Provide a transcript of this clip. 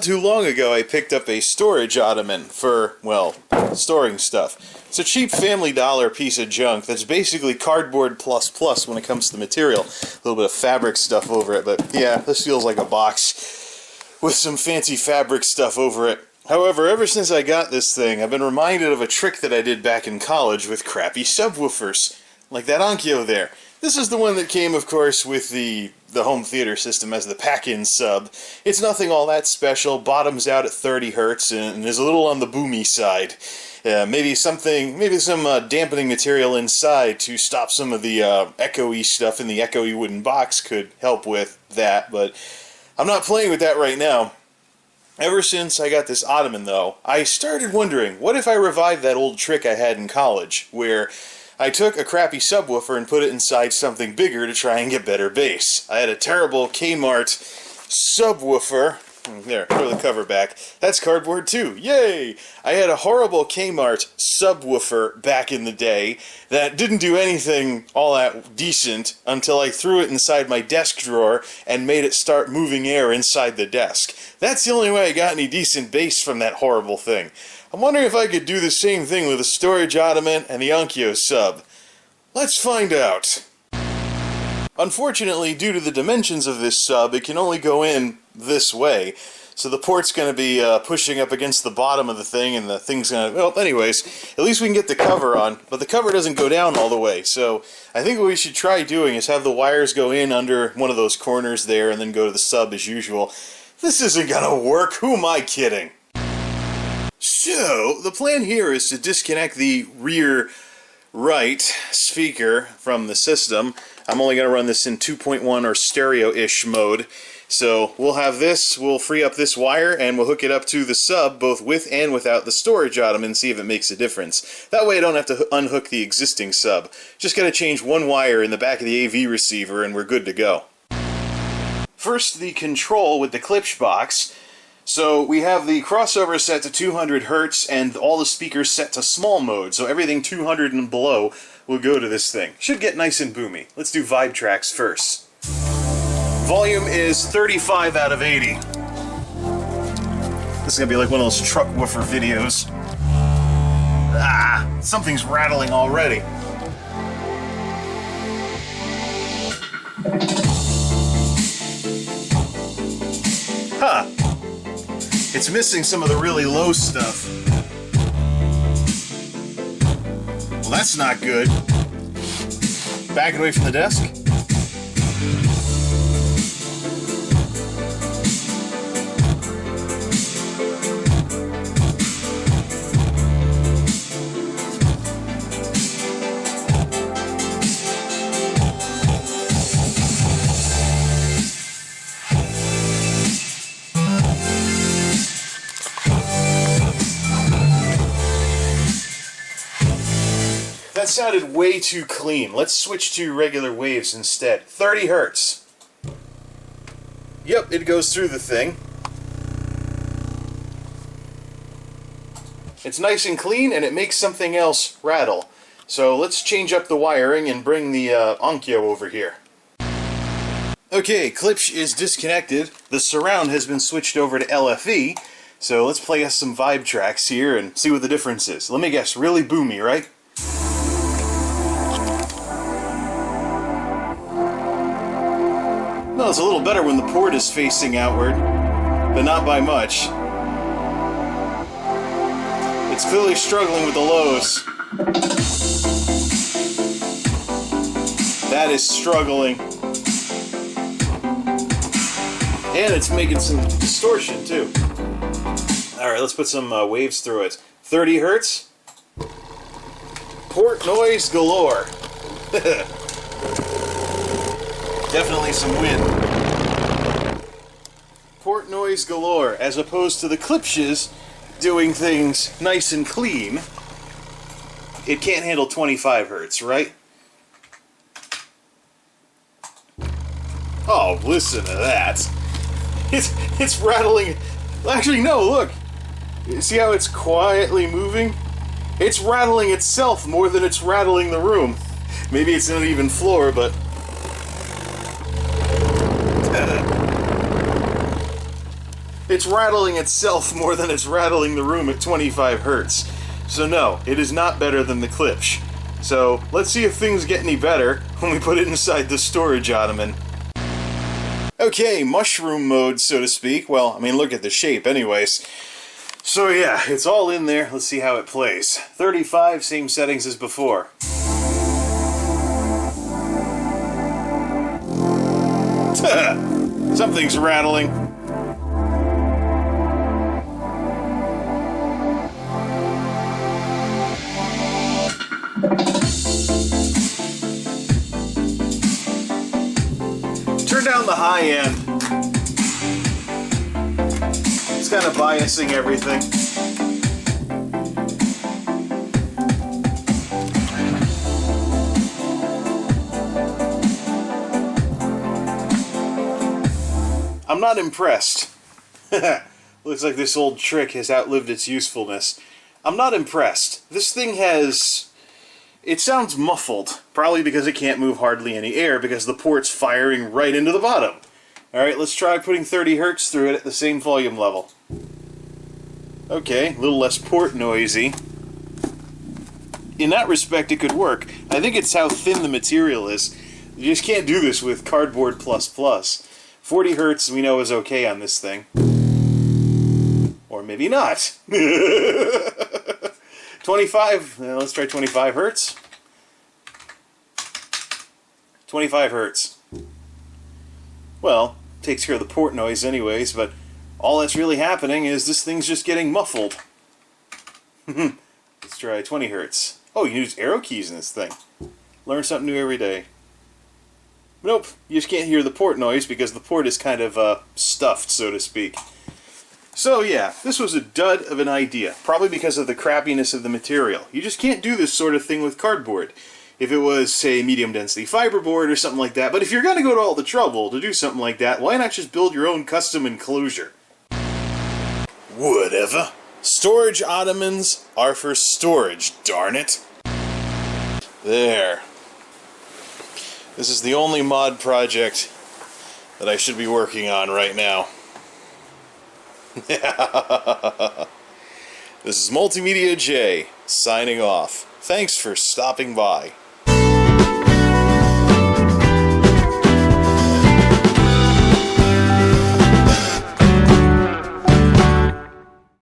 too long ago I picked up a storage ottoman for, well, storing stuff. It's a cheap Family Dollar piece of junk that's basically cardboard plus plus when it comes to the material. A little bit of fabric stuff over it, but yeah, this feels like a box with some fancy fabric stuff over it. However, ever since I got this thing, I've been reminded of a trick that I did back in college with crappy subwoofers, like that Onkyo there. This is the one that came, of course, with the home theater system as the pack-in sub. It's nothing all that special, bottoms out at 30 hertz, and is a little on the boomy side. Maybe some dampening material inside to stop some of the echoey stuff in the echoey wooden box could help with that, but I'm not playing with that right now. Ever since I got this ottoman, though, I started wondering, what if I revived that old trick I had in college, where I took a crappy subwoofer and put it inside something bigger to try and get better bass. I had a terrible Kmart subwoofer. There, throw the cover back. That's cardboard too. Yay! I had a horrible Kmart subwoofer back in the day that didn't do anything all that decent until I threw it inside my desk drawer and made it start moving air inside the desk. That's the only way I got any decent bass from that horrible thing. I'm wondering if I could do the same thing with a storage ottoman and the Onkyo sub. Let's find out. Unfortunately, due to the dimensions of this sub, it can only go in this way. So the port's going to be pushing up against the bottom of the thing, and the thing's going to... Well, anyways, at least we can get the cover on, but the cover doesn't go down all the way. So I think what we should try doing is have the wires go in under one of those corners there and then go to the sub as usual. This isn't going to work. Who am I kidding? So, the plan here is to disconnect the rear right speaker from the system. I'm only going to run this in 2.1 or stereo-ish mode. So, we'll have this, we'll free up this wire, and we'll hook it up to the sub, both with and without the storage ottoman, and see if it makes a difference. That way I don't have to unhook the existing sub. Just got to change one wire in the back of the AV receiver, and we're good to go. First, the control with the klipsch box. So we have the crossover set to 200 Hz and all the speakers set to small mode, so everything 200 and below will go to this thing. Should get nice and boomy. Let's do vibe tracks first. Volume is 35 out of 80. This is going to be like one of those truck woofer videos. Ah, something's rattling already. Huh. It's missing some of the really low stuff. Well, that's not good. Back it away from the desk. That sounded way too clean. Let's switch to regular waves instead. 30 Hz. Yep, it goes through the thing. It's nice and clean, and it makes something else rattle. So let's change up the wiring and bring the Onkyo over here. Okay, klipsch is disconnected. The surround has been switched over to LFE. So let's play us some vibe tracks here and see what the difference is. Let me guess, really boomy, right? Well, it's a little better when the port is facing outward, but not by much. It's clearly struggling with the lows. That is struggling. And it's making some distortion, too. Alright, let's put some waves through it. 30 Hz. Port noise galore. Definitely some wind. Port noise galore, as opposed to the klipsches doing things nice and clean. It can't handle 25 Hz, right? Oh, listen to that. It's rattling. Actually, no, look. See how it's quietly moving? It's rattling itself more than it's rattling the room. Maybe it's an uneven floor, but... It's rattling itself more than it's rattling the room at 25 hertz. So no, it is not better than the Klipsch. So let's see if things get any better when we put it inside the storage ottoman. Okay, mushroom mode, so to speak. Well, I mean, look at the shape anyways. So yeah, it's all in there. Let's see how it plays. 35, same settings as before. Something's rattling. Turn down the high end. It's kind of biasing everything. I'm not impressed. Looks like this old trick has outlived its usefulness. I'm not impressed. This thing has... It sounds muffled, probably because it can't move hardly any air because the port's firing right into the bottom. Alright, let's try putting 30 hertz through it at the same volume level. Okay, a little less port noisy. In that respect, it could work. I think it's how thin the material is. You just can't do this with cardboard plus plus. 40 hertz we know is okay on this thing. Or maybe not. 25, let's try 25 hertz. 25 hertz. Well, takes care of the port noise anyways, but all that's really happening is this thing's just getting muffled. Let's try 20 hertz. Oh, you can use arrow keys in this thing. Learn something new every day. Nope, you just can't hear the port noise because the port is kind of stuffed, so to speak. So yeah, this was a dud of an idea, probably because of the crappiness of the material. You just can't do this sort of thing with cardboard. If it was, say, medium density fiberboard or something like that, but if you're going to go to all the trouble to do something like that, why not just build your own custom enclosure? Whatever. Storage ottomans are for storage, darn it. There. This is the only mod project that I should be working on right now. This is MultimediaJay signing off. Thanks for stopping by.